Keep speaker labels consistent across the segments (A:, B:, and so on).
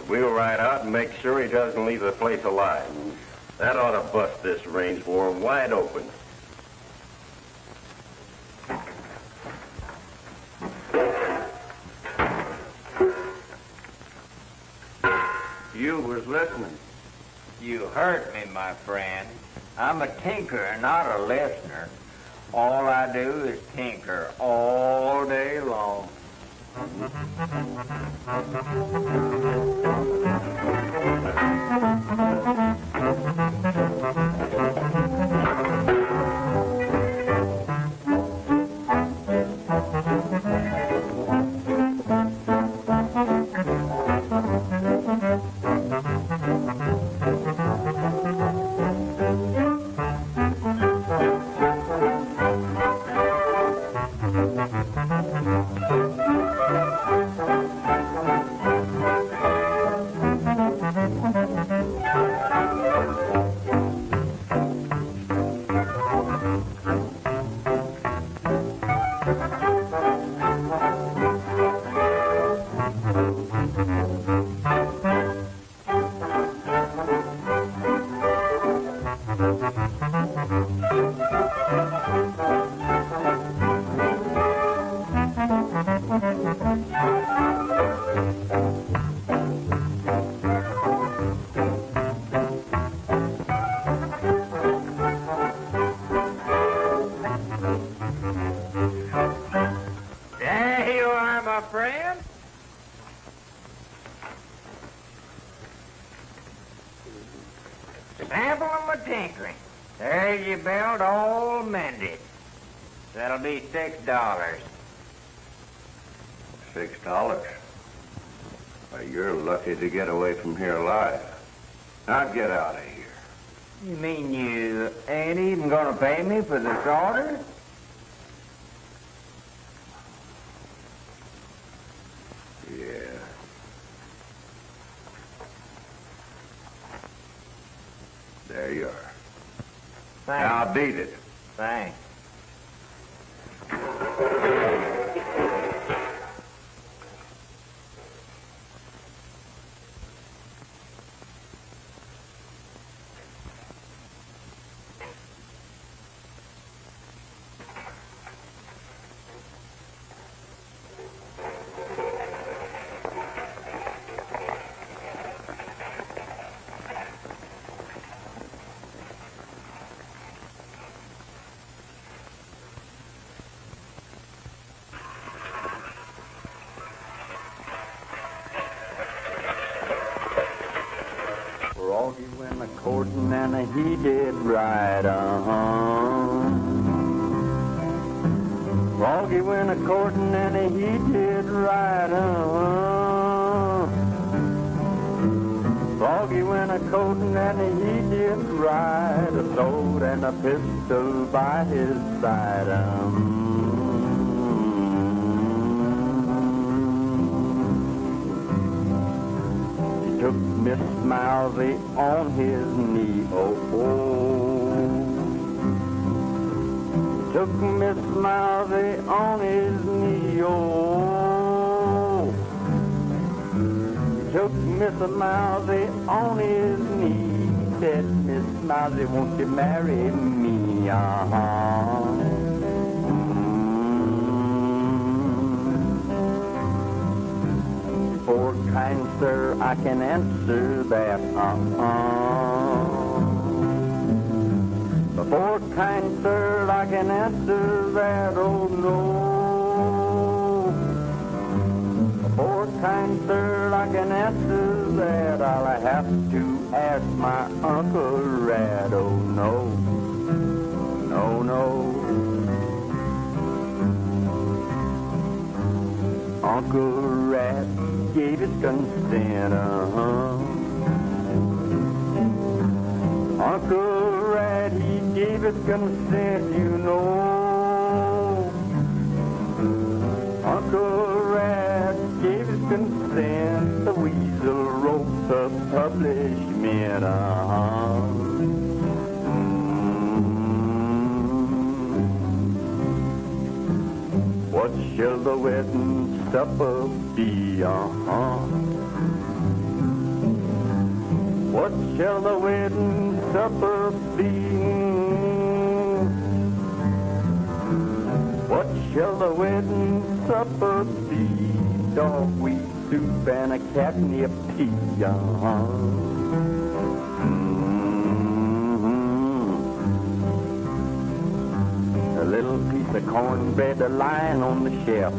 A: We'll ride out and make sure he doesn't leave the place alive. That ought to bust this range for him wide open. You was listening.
B: You heard me, my friend. I'm a tinkerer, not a listener. All I do is tinker all day long. Sample of my tinkering. There's your belt all mended. That'll be $6.
A: $6? Why, you're lucky to get away from here alive. Now get out of here.
B: You mean you ain't even gonna pay me for this order?
A: Yeah. There you are.
B: Thanks.
A: Now beat it.
B: Thanks. Froggy went a-courtin' and he did right, Froggy went a-courtin' and he did right, Froggy went a-courtin' and he did right, a sword and a pistol by his side, Took Miss Mousy on his knee, oh, oh. Took Miss Mousy on his knee, oh. Took Miss Mousy on his knee. Said, Miss Mousy, won't you marry me, For kind sir, I can answer that, Before kind sir, I can answer that, oh no. Before kind sir, I can answer that, I'll have to ask my Uncle Rat, oh no. No, no. Uncle Rat gave his consent, Uncle Rat, he gave his consent, you know. Uncle Rat gave his consent, the weasel wrote the publishment, What shall the wedding supper be, What shall the wedding supper be? What shall the wedding supper be? Dogweed soup and a catnip tea. A little piece of cornbread lying on the shelf.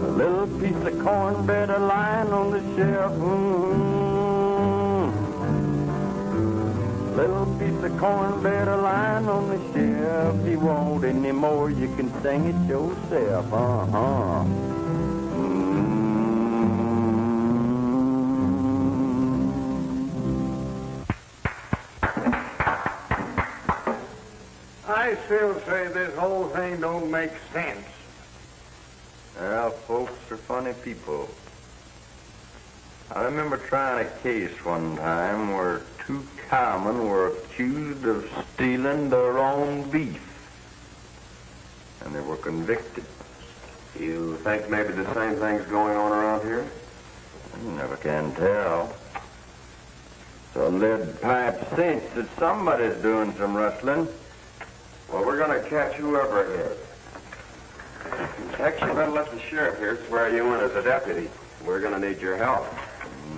B: A little piece of cornbread lying on the shelf. Little piece of cornbread lying on the shelf. If you want any more, you can sing it yourself.
C: I still say this whole thing don't make sense.
A: Well, folks are funny people. I remember trying a case one time where two cowmen were accused of stealing their own beef. And they were convicted.
C: You think maybe the same thing's going on around here?
A: You never can tell. So lead pipe cinch that somebody's doing some rustling.
C: Well, we're going to catch whoever it is. Tex, you better let the sheriff here swear you in as a deputy. We're going to need your help.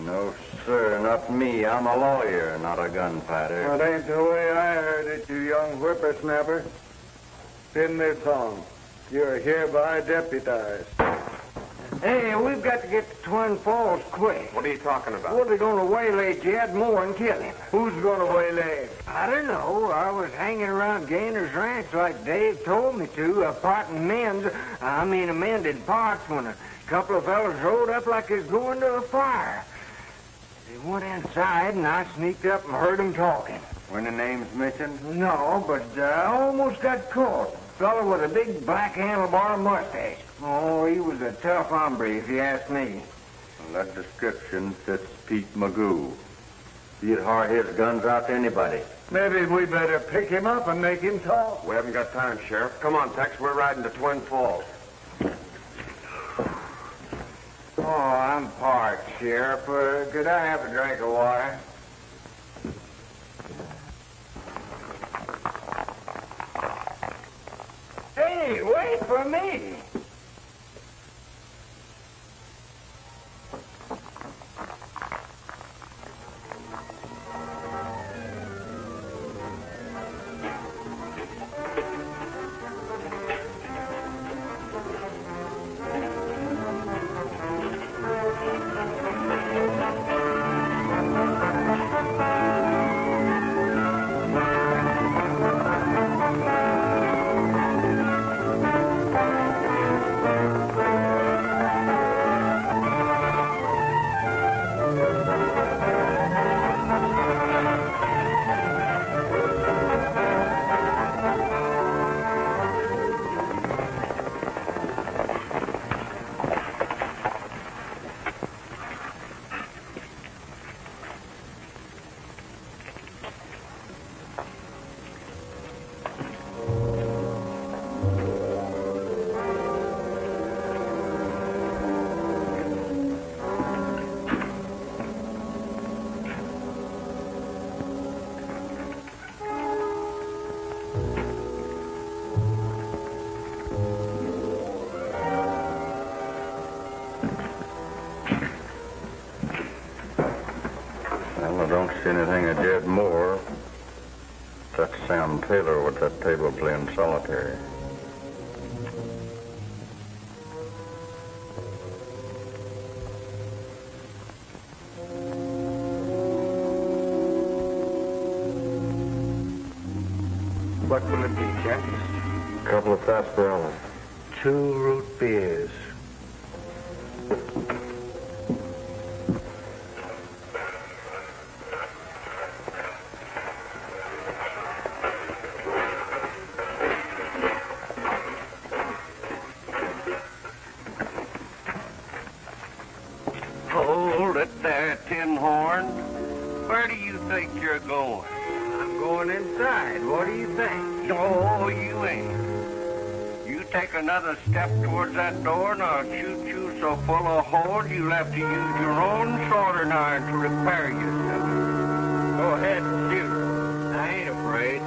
A: No, sir, not me. I'm a lawyer, not a gunfighter.
C: That ain't the way I heard it, you young whippersnapper. In this song, you're hereby deputized.
D: Hey, we've got to get to Twin Falls quick.
C: What are you talking about?
D: Well, they're going to waylay Jed Moore and kill him.
C: Who's going to waylay?
D: I don't know. I was hanging around Gainer's Ranch like Dave told me to, mending pots when a couple of fellas rode up like they was going to a fire. They went inside, and I sneaked up and heard them talking.
A: Were the names mentioned?
D: No, but I almost got caught. Fella with a big black handlebar mustache. Oh, he was a tough hombre, if you ask me.
A: Well, that description fits Pete Magoo. He'd hard his guns out to anybody.
C: Maybe we better pick him up and make him talk. We haven't got time, Sheriff. Come on, Tex. We're riding to Twin Falls.
D: Oh, I'm parched, Sheriff. Could I have a drink of water? Hey, wait for me.
A: Well, I don't see anything of Jed Moore. That's Sam Taylor with that table playing solitaire.
D: What will it be, Jack?
A: A couple of sarsaparillas.
D: 2 root beers.
E: Hold it there, Tin Horn. Where do you think you're going?
D: I'm going inside. What do you think?
E: No, you ain't. You take another step towards that door and I'll shoot you so full of holes you'll have to use your own soldering iron to repair yourself. Go ahead and shoot. I ain't afraid.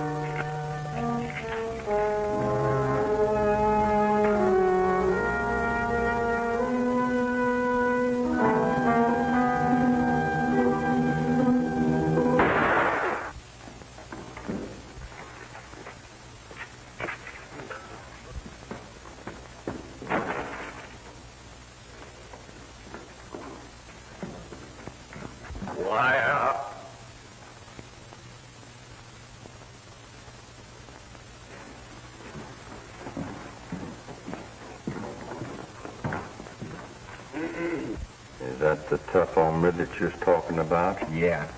A: Is that the tough hombre that you're talking about?
B: Yeah.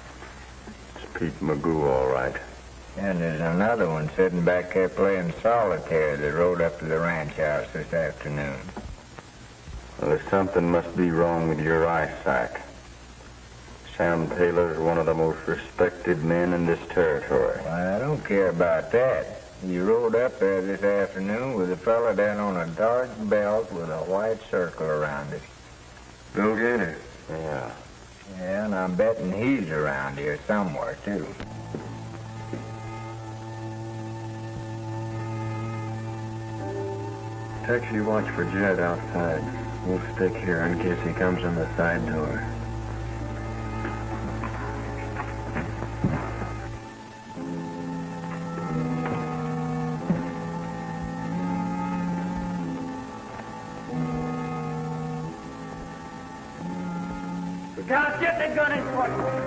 A: It's Pete Magoo, all right.
B: And there's another one sitting back there playing solitaire that rode up to the ranch house this afternoon.
A: Well, there's something must be wrong with your eyesight. Sam Taylor's one of the most respected men in this territory.
B: Well, I don't care about that. He rode up there this afternoon with a fella down on a dark belt with a white circle around it.
C: Bill Gator.
A: Yeah.
B: Yeah, and I'm betting he's around here somewhere, too.
C: Taxi, watch for Jed outside. We'll stick here in case he comes in the side door.
E: Now get the gun in front of you.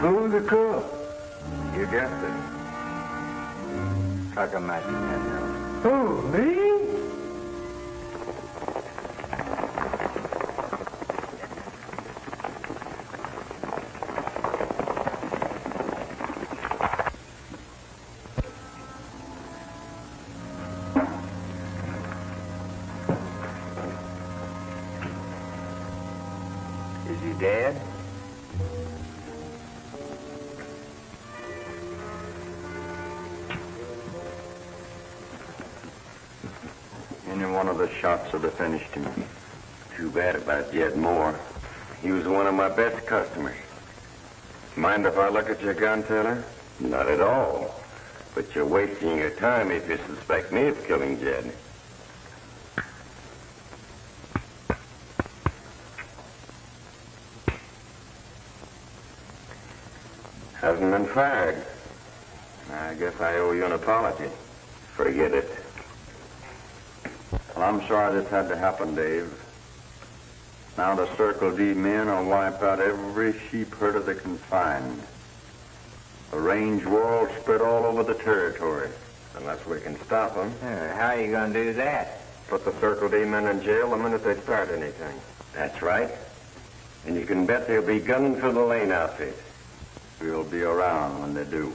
B: Who's the cook?
A: You guessed it. Tuck a match in that house.
B: Who, me?
A: Is he dead? Any one of the shots would have finished him.
C: Too bad about Jed Moore. He was one of my best customers. Mind if I look at your gun, Taylor? Not at all. But you're wasting your time if you suspect me of killing Jed. Hasn't been fired. I guess I owe you an apology. Forget it.
A: Well, I'm sorry this had to happen, Dave. Now the Circle D men will wipe out every sheep herder they can find. The range war will spread all over the territory.
C: Unless we can stop them.
E: How are you going to do that?
C: Put the Circle D men in jail the minute they start anything. That's right. And you can bet they'll be gunning for the Lane outfit.
A: We'll be around when they do.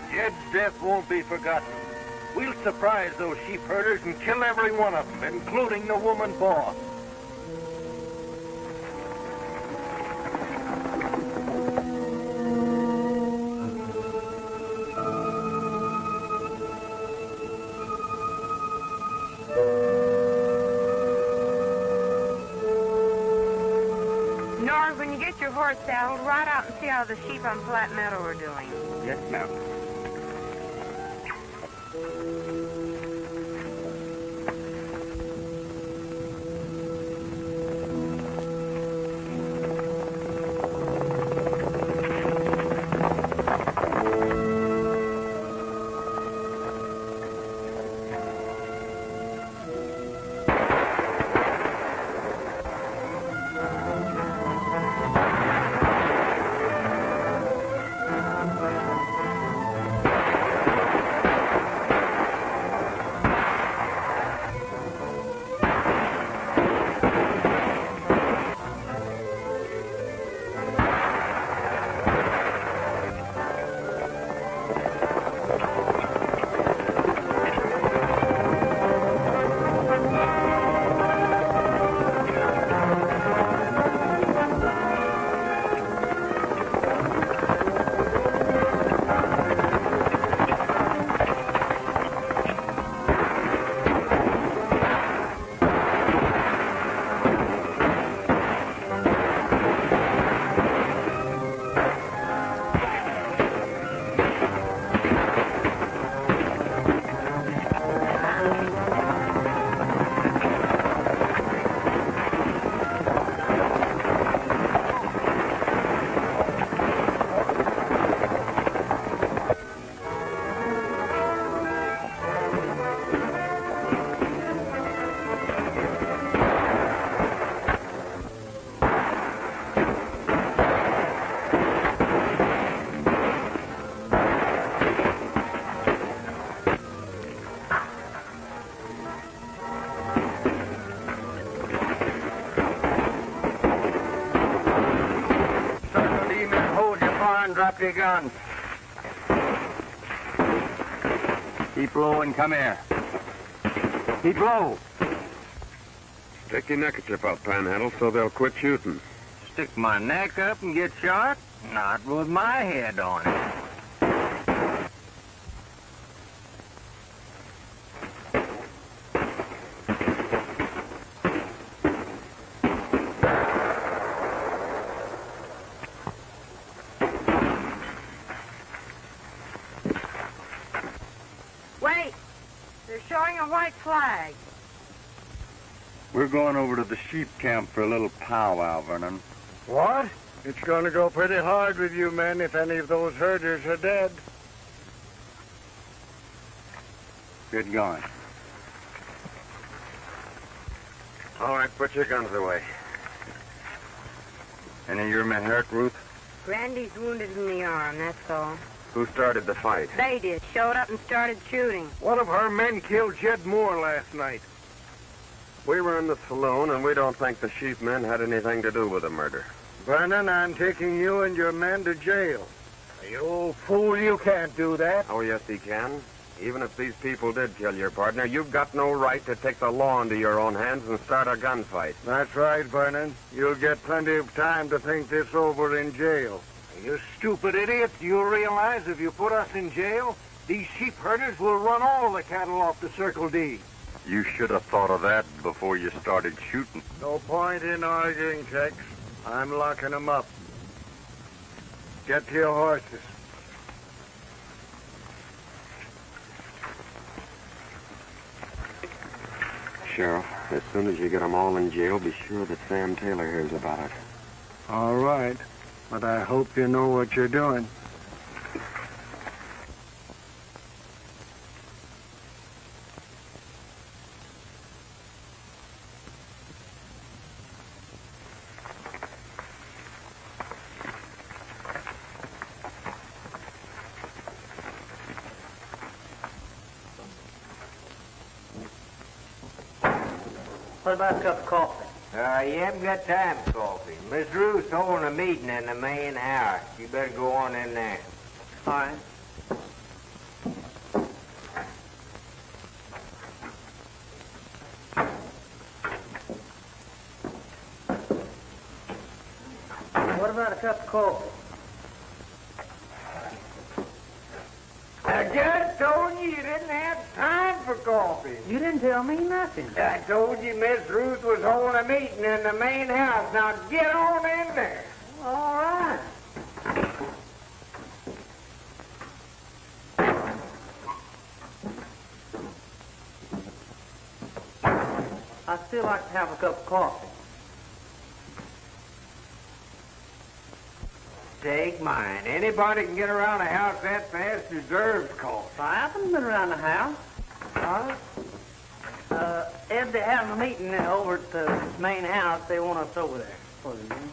E: Jed's death won't be forgotten. We'll surprise those sheep herders and kill every one of them, including the woman boss.
F: Nora, when you get your horse saddled, ride out and see how the sheep on Flat Meadow are doing.
E: Yes, ma'am. Drop your gun. Keep low and come here. Keep low.
C: Stick your neckerchief up, Panhandle, so they'll quit shooting.
E: Stick my neck up and get shot? Not with my head on it.
F: Wait! They're showing a white flag.
A: We're going over to the sheep camp for a little powwow, Vernon.
D: What? It's going to go pretty hard with you men if any of those herders are dead.
A: Get going.
C: All right, put your guns away.
A: Any of your men hurt, Ruth?
F: Grandy's wounded in the arm, that's all.
C: Who started the fight?
F: They did. Showed up and started shooting.
D: One of our men killed Jed Moore last night.
C: We were in the saloon, and we don't think the sheepmen had anything to do with the murder.
D: Vernon, I'm taking you and your men to jail. You old fool, you can't do that.
G: Oh, yes, he can. Even if these people did kill your partner, you've got no right to take the law into your own hands and start a gunfight.
D: That's right, Vernon. You'll get plenty of time to think this over in jail. You stupid idiot. Do you realize if you put us in jail, these sheep herders will run all the cattle off the Circle D?
A: You should have thought of that before you started shooting.
D: No point in arguing, Tex. I'm locking them up. Get to your horses.
G: Sheriff, as soon as you get them all in jail, be sure that Sam Taylor hears about it.
D: All right. But I hope you know what you're doing.
B: What about a cup of coffee?
E: You haven't got time for coffee. Miss Ruth's holding a meeting in the main house. You better go on in there.
B: All right. What about a cup of coffee?
E: I just told you didn't have time for coffee.
B: You didn't tell me nothing.
E: I told you Miss Ruth was holding a meeting in the main house. Now get on in there.
B: All right. I'd still like to have a cup of coffee.
E: Take mine. Anybody can get around a house that fast deserves coffee.
B: I haven't been around the house. Ed, they're having a meeting over at the main house. They want us over there. For the meeting.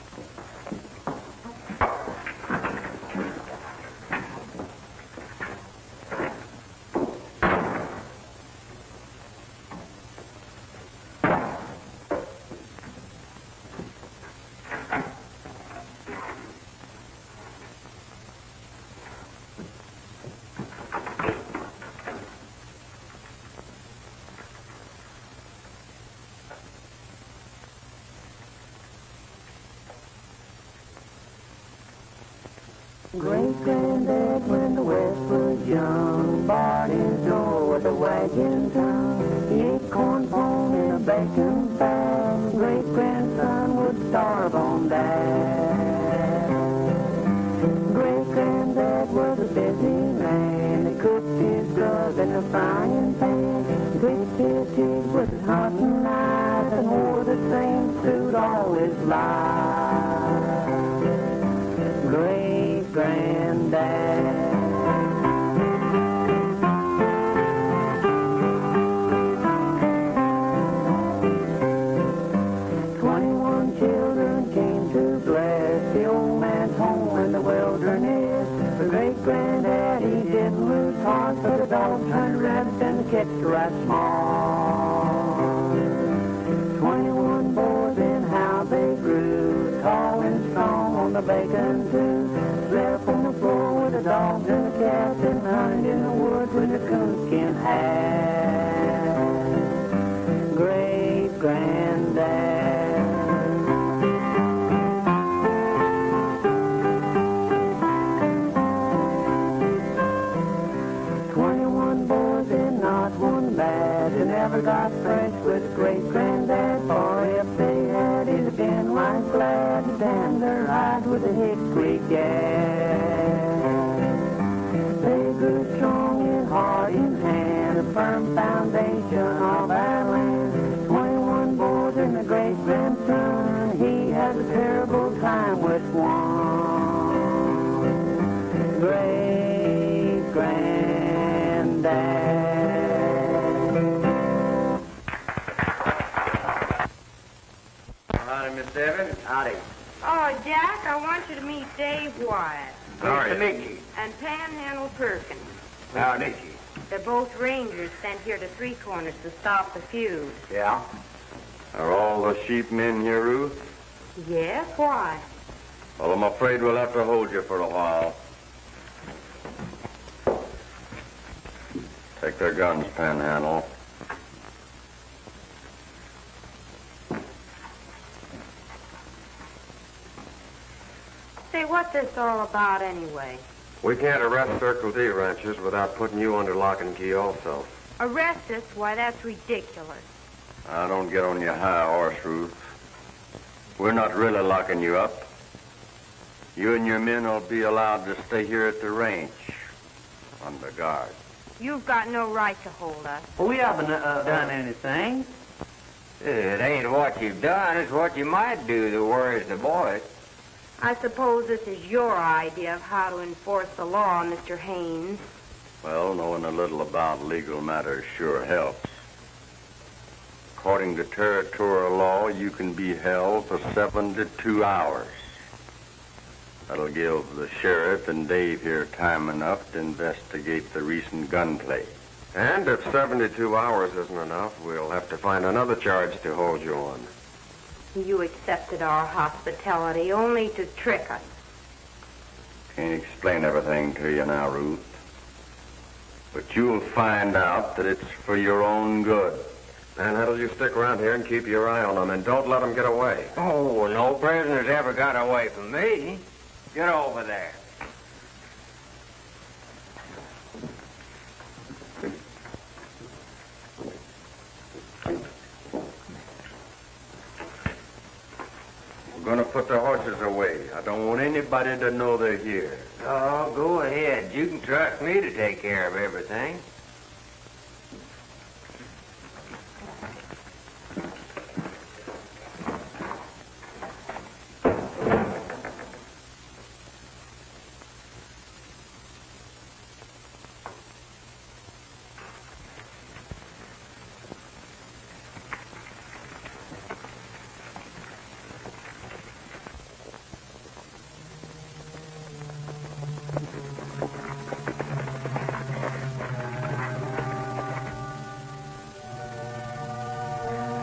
H: Great-granddad, when the West was young, barred his door with a wagon tongue. He ate corn pone in a bacon bag. Great-grandson would starve on that. Great-granddad was a busy man. He cooked his grub in a frying pan. He greased his teeth with his hunting knife and wore the same suit all his life. Great-granddad. 21 children came to bless the old man's home in the wilderness. The great-granddad, he didn't lose heart, but the dog turned rabbits and the cats right small. 21 boys and how they grew, tall and strong on the bacon too. Slept on the floor with the dogs and the cats and hunted in the woods with a coonskin hat. Great-granddad. They never got fresh with great-granddad, for if they had, he'd have been right glad to tan their hides with a hickory gas. They grew strong in heart and hand, a firm foundation of our land. 21 boys and a great-grandson, he has a terrible time with one. Great-granddad.
E: Miss Evans. Howdy.
F: Oh, Jack, I want you to meet Dave Wyatt
E: Nice to meet you.
F: and Panhandle Perkins.
E: How did you?
F: They're both rangers sent here to Three Corners to stop the feud.
E: Yeah?
A: Are all the sheep men here, Ruth?
F: Yes, why?
A: Well, I'm afraid we'll have to hold you for a while. Take their guns, Panhandle.
F: Say, what's this all about anyway?
G: We can't arrest Circle D ranchers without putting you under lock and key also.
F: Arrest us? Why, that's ridiculous.
A: Now, don't get on your high horse, Ruth. We're not really locking you up. You and your men will be allowed to stay here at the ranch, under guard.
F: You've got no right to hold us.
B: We haven't done anything.
E: It ain't what you've done, it's what you might do that worries the boys.
F: I suppose this is your idea of how to enforce the law, Mr. Haynes.
A: Well, knowing a little about legal matters sure helps. According to territorial law, you can be held for 72 hours. That'll give the sheriff and Dave here time enough to investigate the recent gunplay.
G: And if 72 hours isn't enough, we'll have to find another charge to hold you on.
F: You accepted our hospitality only to trick us.
A: Can't explain everything to you now, Ruth. But you'll find out that it's for your own good.
G: Panhandle, you stick around here and keep your eye on them, and don't let them get away.
E: Oh, no prisoners ever got away from me. Get over there.
A: We're going to put the horses away. I don't want anybody to know they're here.
E: Oh, go ahead. You can trust me to take care of everything.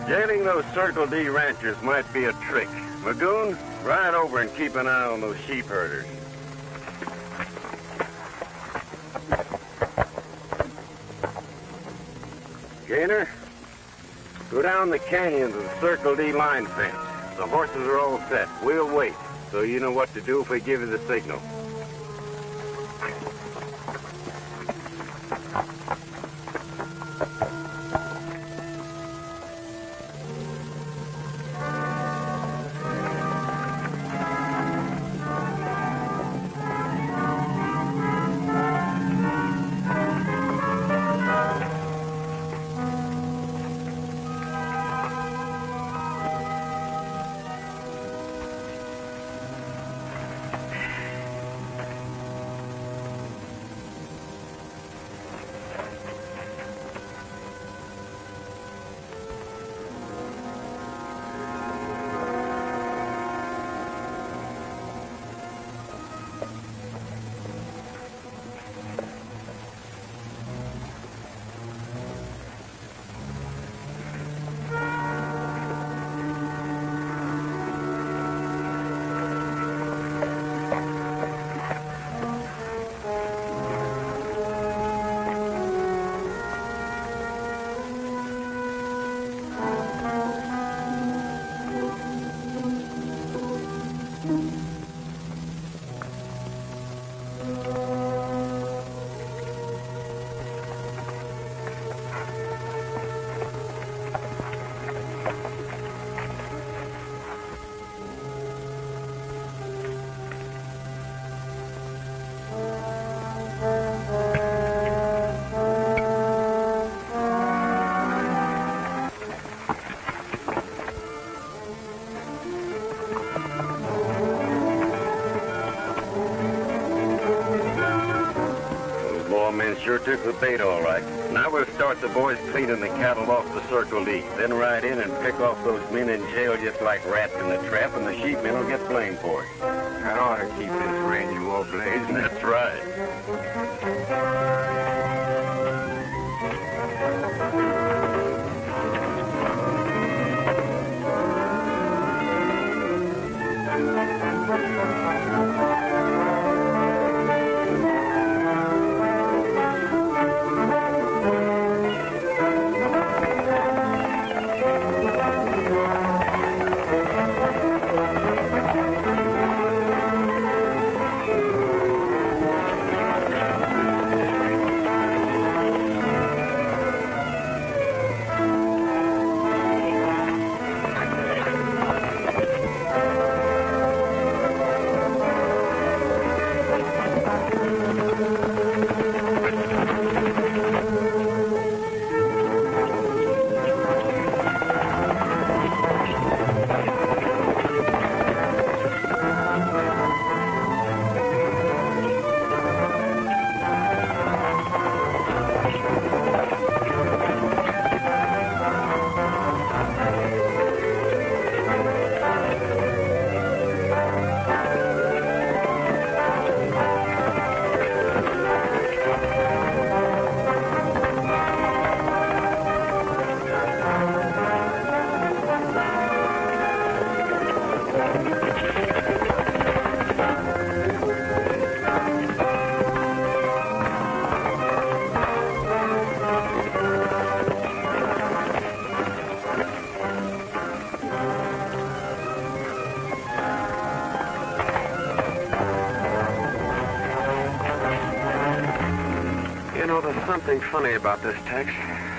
C: Jailing those Circle D ranchers might be a trick. Magoon, ride over and keep an eye on those sheep herders. Gaynor, go down the canyon to the Circle D line fence. The horses are all set. We'll wait, so you know what to do if we give you the signal. Sure took the bait all right. Now we'll start the boys cleaning the cattle off the Circle D. Then ride in and pick off those men in jail just like rats in the trap, and the sheepmen will get blamed for it.
E: That ought to keep this range more blazing.
C: That's right.
G: know, there's something funny about this, Tex.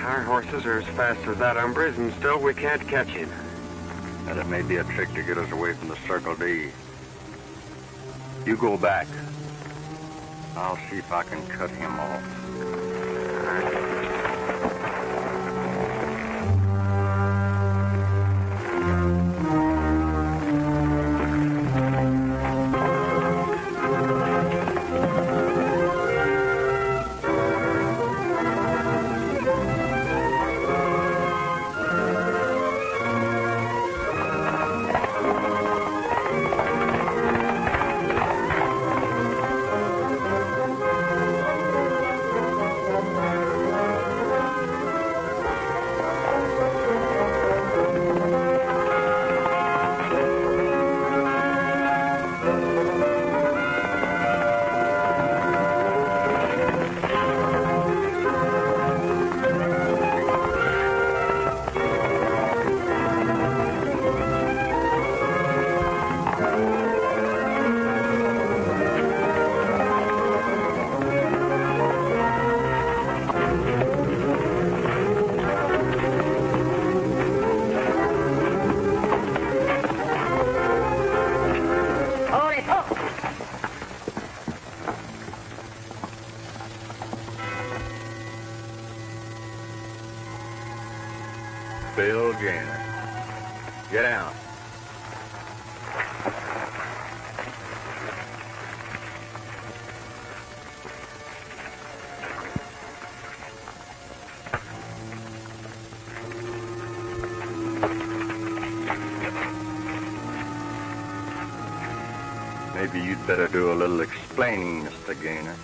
G: Our horses are as fast as that Umbra's, and still we can't catch him.
A: And it may be a trick to get us away from the Circle D. You go back. I'll see if I can cut him off. Bill Gaynor. Get down. Maybe you'd better do a little explaining, Mr. Gaynor.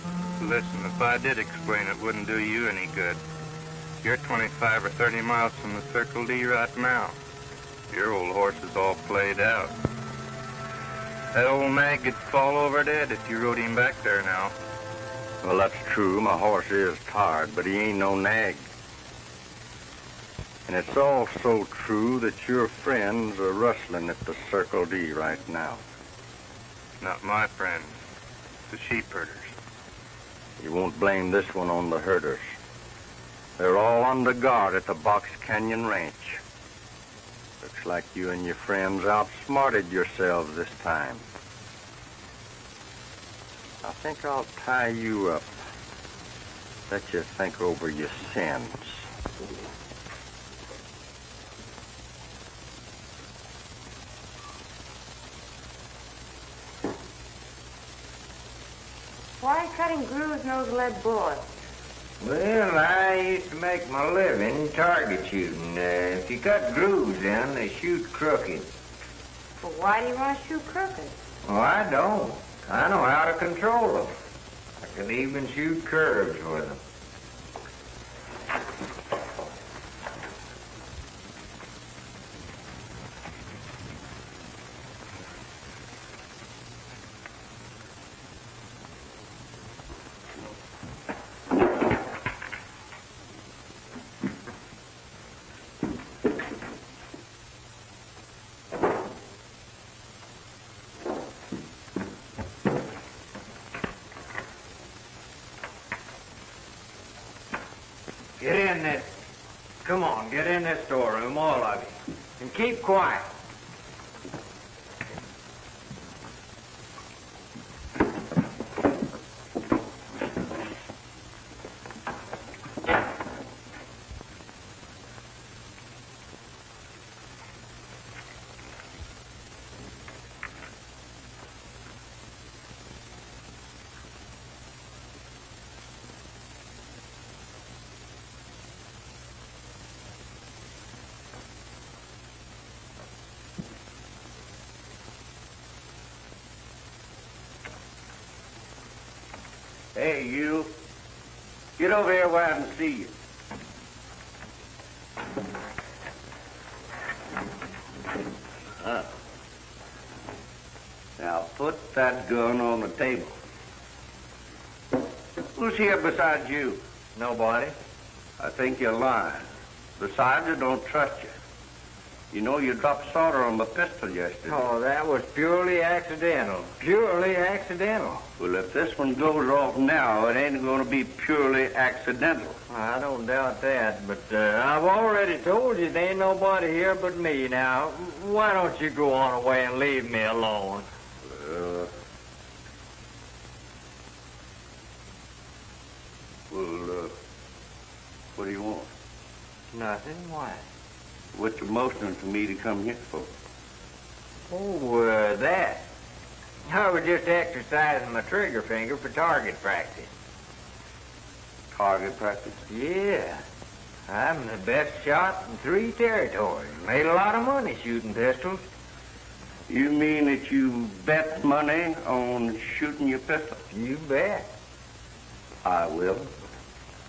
E: Listen, if I did explain, it wouldn't do you any good. You're 25 or 30 miles from the Circle D right now. Your old horse is all played out. That old nag could fall over dead if you rode him back there now.
A: Well, that's true. My horse is tired, but he ain't no nag. And it's also true that your friends are rustling at the Circle D right now.
E: Not my friends. The sheep herders.
A: You won't blame this one on the herders. They're all under guard at the Box Canyon Ranch. Looks like you and your friends outsmarted yourselves this time. I think I'll tie you up. Let you think over your sins.
F: Why cutting grooves in those lead bullets?
B: Well, I used to make my living target shooting. If you cut grooves in, they shoot crooked.
F: But why do you want to shoot crooked?
B: Oh, I don't. I know how to control them. I can even shoot curves with them. Get in this. Come on, get in this storeroom, all of you. And keep quiet. Hey, you. Get over here where I can see you. Now, put that gun on the table. Who's here besides you? Nobody. I think you're lying. Besides, I don't trust you.
I: You know you dropped solder on my pistol yesterday.
D: Oh, that was purely accidental. Purely accidental.
I: Well, if this one goes off now, it ain't going to be purely accidental.
D: I don't doubt that, but I've already told you there ain't nobody here but me. Now, why don't you go on away and leave me alone?
I: What do you want?
D: Nothing. Why?
I: What you motioning for me to come here for?
D: Oh, that. I was just exercising my trigger finger for target practice.
I: Target practice?
D: Yeah. I'm the best shot in 3 territories. Made a lot of money shooting pistols.
I: You mean that you bet money on shooting your pistol?
D: You bet.
I: I will.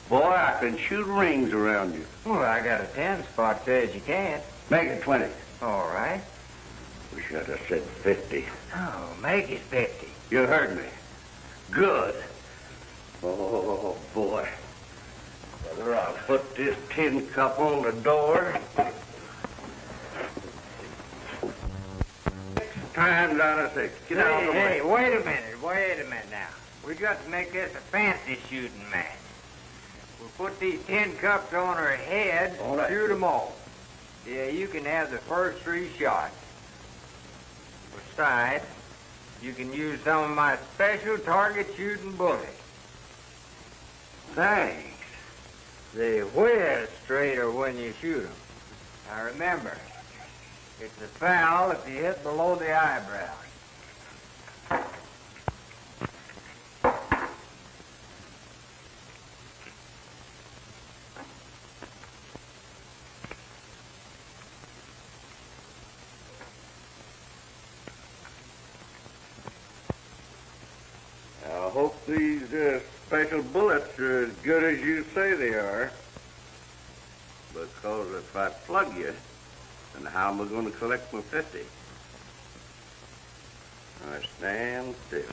I: Boy, I can shoot rings around you.
D: Well, I got a 10 spot says you can't.
I: Make it 20.
D: All right.
I: Wish I'd have said 50.
D: Oh, make it 50.
I: You heard me. Good. Oh, boy. Whether I'll put this tin cup on the door. 6 times out of 6. Get out of the way.
D: Hey, wait a minute now. We got to make this a fancy shooting match. We'll put these tin cups on her head and
I: right.
D: shoot them all. Yeah, you can have the first 3 shots. Besides, you can use some of my special target shooting bullets.
I: Thanks.
D: They whiz straighter when you shoot them. Now remember, it's a foul if you hit below the eyebrows.
I: I hope these special bullets are as good as you say they are. Because if I plug you, then how am I going to collect my 50? I stand still.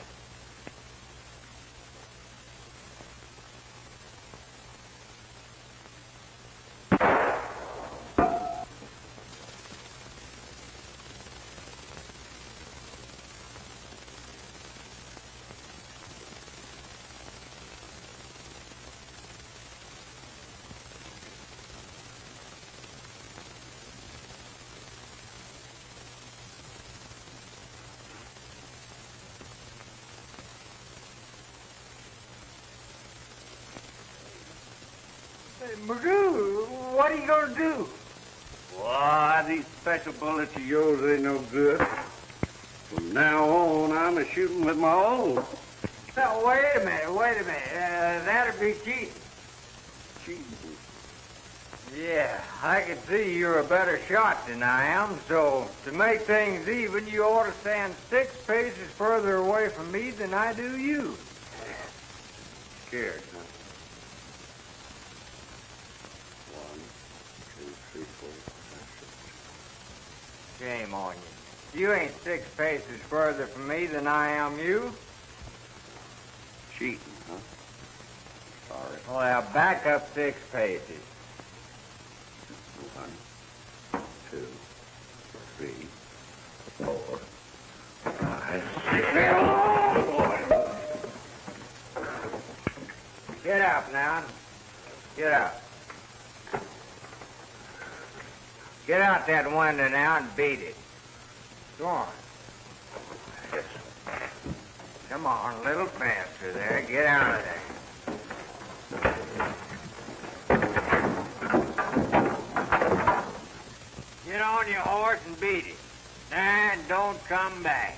D: Hey, Magoo, what are you going to do?
I: Why, these special bullets of yours ain't no good. From now on, I'm a shooting with my own.
D: Now, wait a minute. That'd be cheating.
I: Cheating.
D: Yeah, I can see you're a better shot than I am, so to make things even, you ought to stand 6 paces further away from me than I do you.
I: Scared, huh? 1, 2, 3, 4, 5, 6.
D: Shame on you. You ain't 6 paces further from me than I am you.
I: Cheating, huh? Sorry.
D: Well, now back up 6 paces.
I: 1, 2, 3, 4, 5, 6. Oh, boy.
D: Get up now. Get up. Get out that window now and beat it. Go on.
I: Yes.
D: Come on, a little faster there. Get out of there. Get on your horse and beat it. And don't come back.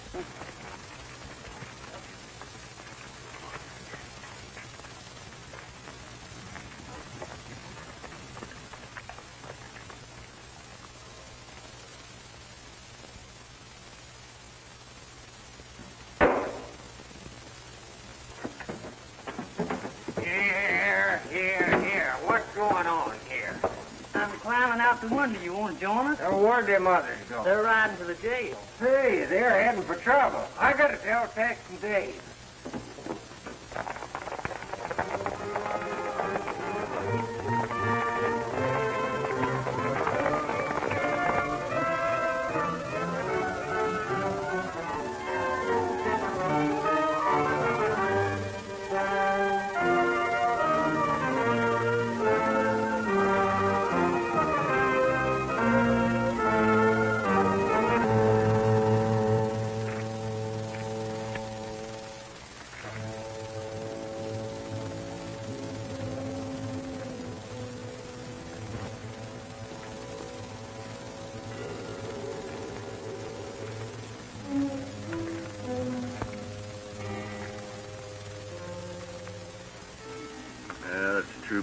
D: Here. What's going on here?
H: I'm climbing out the window. You want to join us?
D: Where'd them others go?
H: They're riding to the jail.
D: Hey, they're heading for trouble. I gotta tell Tex and Dave.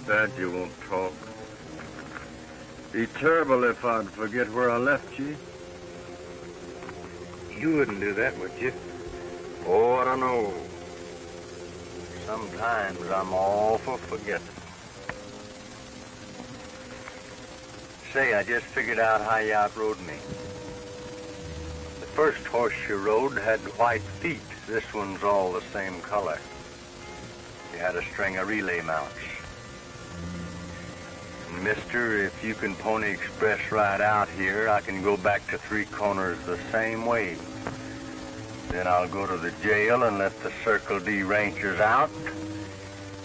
A: bad you won't talk. Be terrible if I'd forget where I left you.
E: You wouldn't do that, would you?
I: Oh, I don't know. Sometimes I'm all for forgetting. Say, I just figured out how you outrode me. The first horse you rode had white feet. This one's all the same color. You had a string of relay mounts. Mister, if you can Pony Express right out here, I can go back to Three Corners the same way. Then I'll go to the jail and let the Circle D Rangers out,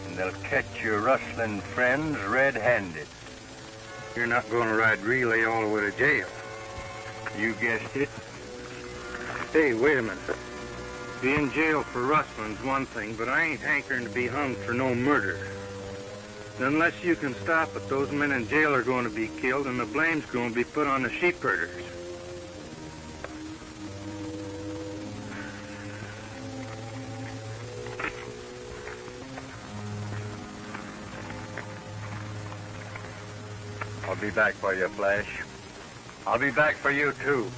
I: and they'll catch your rustling friends red-handed.
E: You're not going to ride relay all the way to jail.
I: You guessed it.
E: Hey, wait a minute. Being in jail for rustling's one thing, but I ain't hankering to be hung for no murder. Unless you can stop it, those men in jail are going to be killed, and the blame's going to be put on the sheep herders.
I: I'll be back for you, Flash. I'll be back for you, too.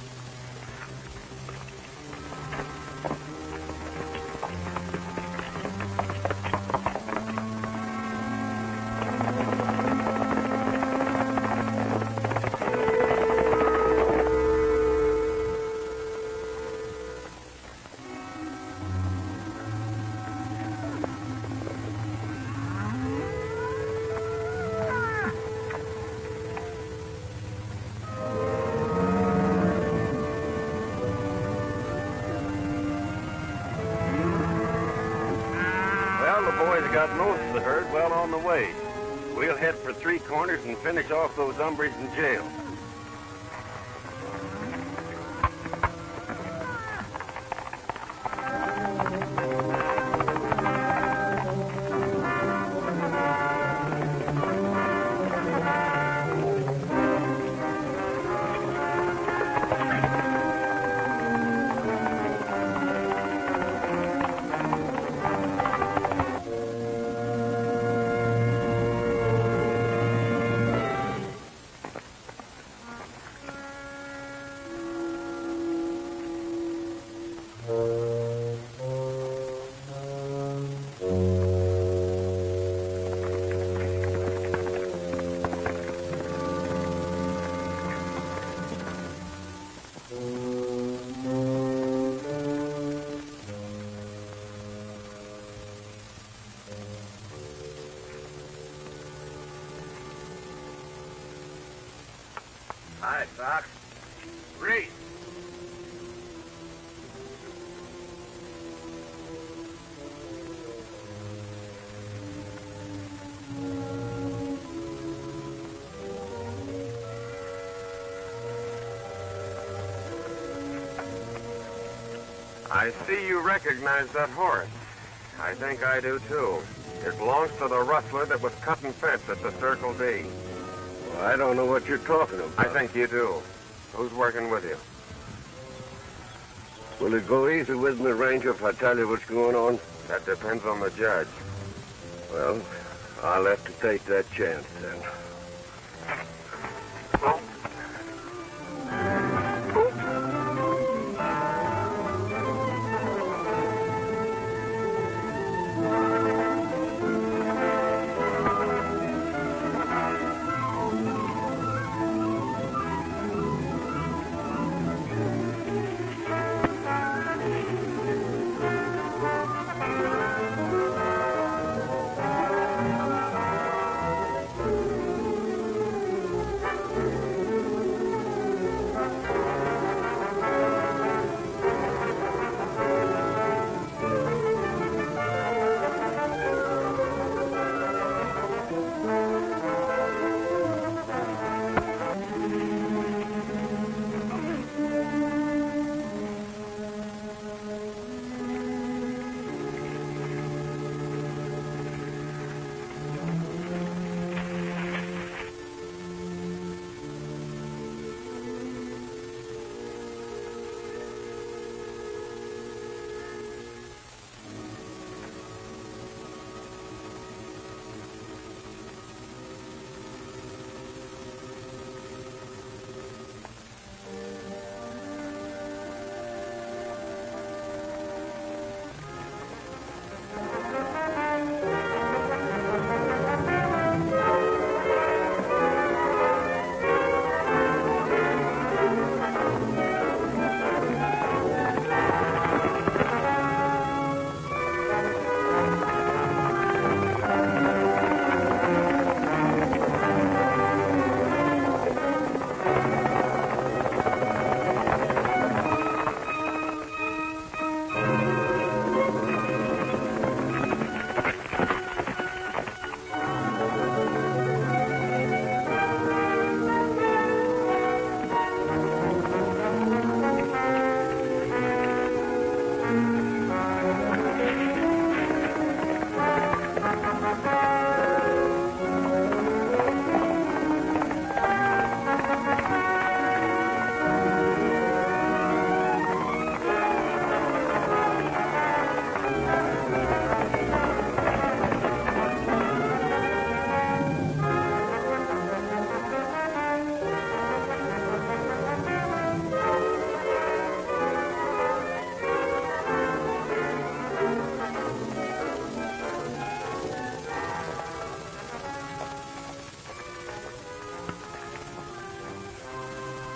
I: Got most of the herd well on the way. We'll head for Three Corners and finish off those hombres in jail. Hi, Doc. Reed.
G: I see you recognize that horse. I think I do, too. It belongs to the rustler that was cutting fence at the Circle D.
I: Well, I don't know what you're talking about.
G: I think you do. Who's working with you?
I: Will it go easy with me, Ranger, if I tell you what's going on?
G: That depends on the judge.
I: Well, I'll have to take that chance, then.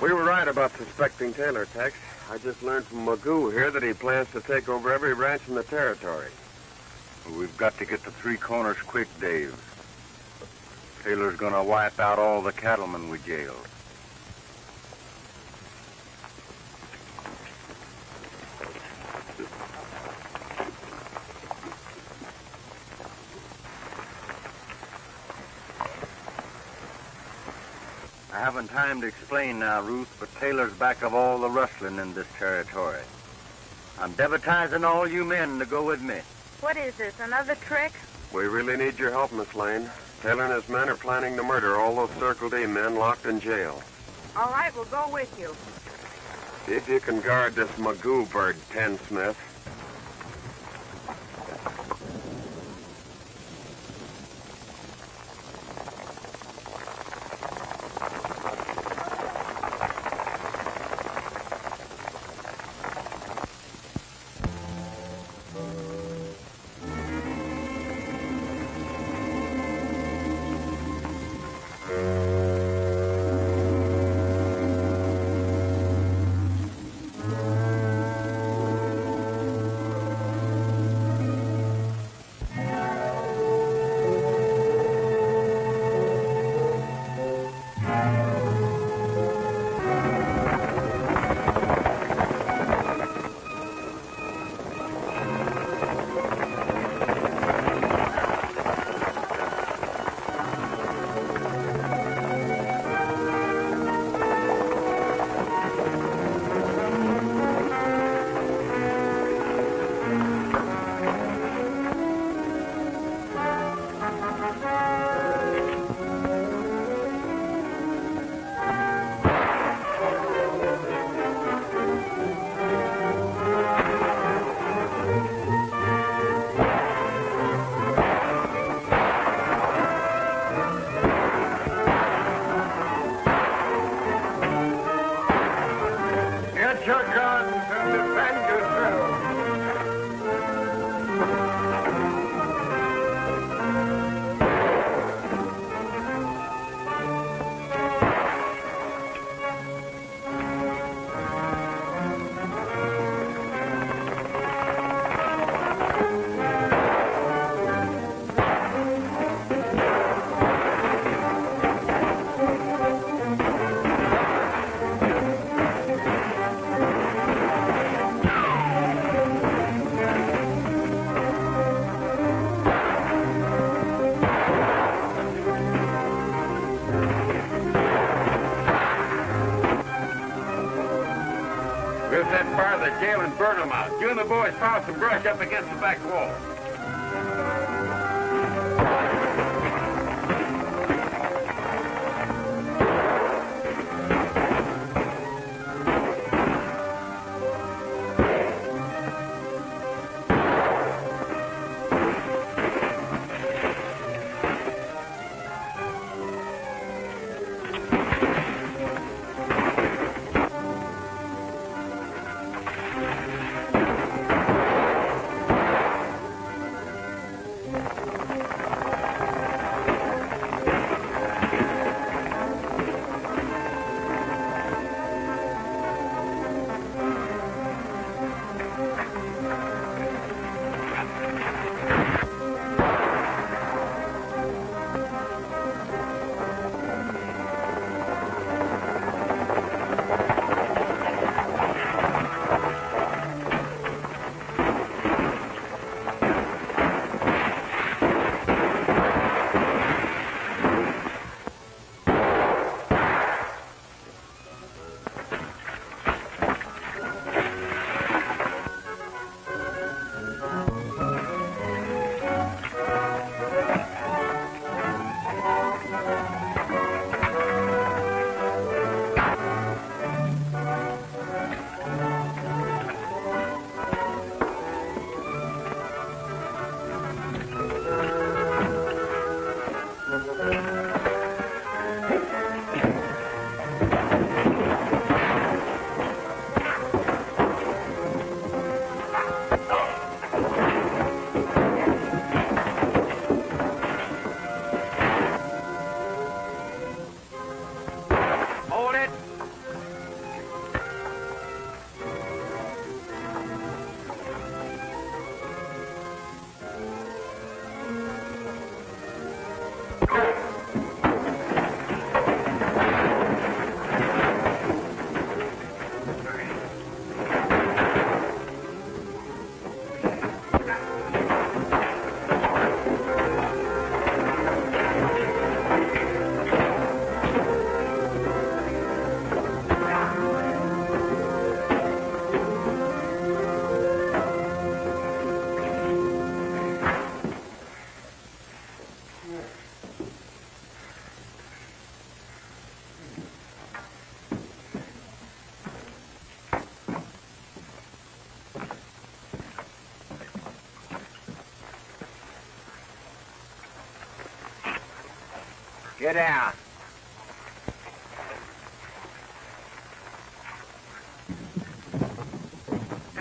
G: We were right about suspecting Taylor, Tex. I just learned from Magoo here that he plans to take over every ranch in the territory.
I: We've got to get to Three Corners quick, Dave. Taylor's gonna wipe out all the cattlemen we jailed. I haven't time to explain now, Ruth, but Taylor's back of all the rustling in this territory. I'm deputizing all you men to go with me.
F: What is this, another trick?
G: We really need your help, Miss Lane. Taylor and his men are planning to murder all those Circle D men locked in jail.
F: All right, we'll go with you.
G: See if you can guard this Magoo bird, Ten Smith.
C: Jail and burn them out. You and the boys pile some brush up against the back wall.
G: Get down.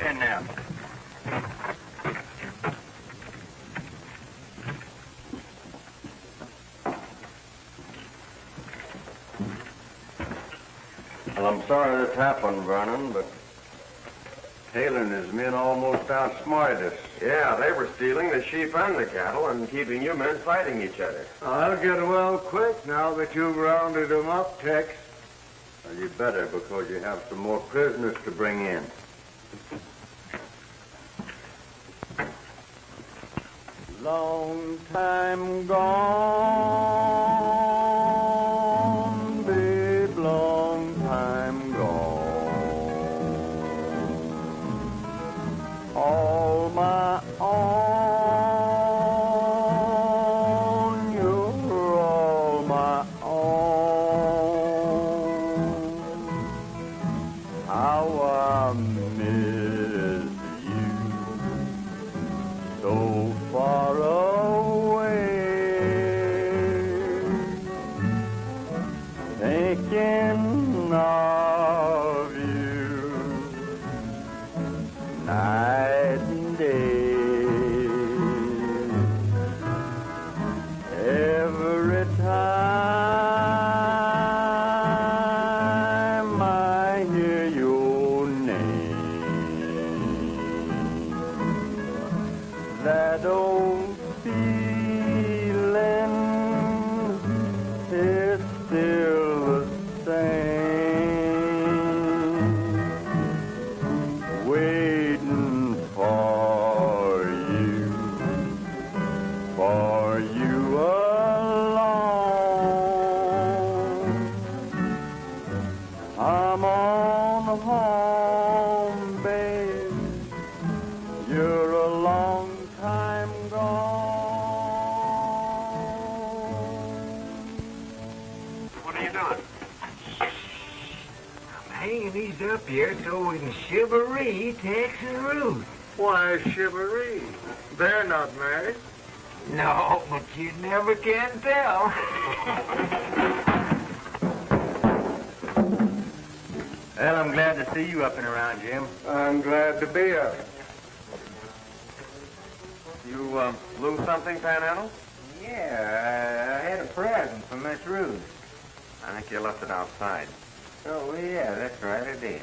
E: And now.
A: Well, I'm sorry this happened, Vernon, but Taylor and his men almost outsmarted us.
G: Yeah, they were stealing the sheep and the cattle and keeping you men fighting each other.
D: I'll get well quick now that you've rounded them up, Tex.
A: Well, you better, because you have some more prisoners to bring in.
B: Long time gone, babe, long time gone. All my own, you're all my own. How I miss you, so far away, thinking of you night and day. Every time I hear your name, that old feeling is still the same, waiting for you alone. I'm on home, babe. You're a long time gone.
G: What are you doing?
J: I'm hanging these up here so we can chivalry Tex and Ruth.
D: Why chivalry? They're not married.
J: No, but you never can tell.
E: Well, I'm glad to see you up and around, Jim.
D: I'm glad to be up.
G: You, lose something, Panhandle?
J: Yeah, I had a present for Miss Ruth.
G: I think you left it outside.
J: Oh, yeah, that's right, I did.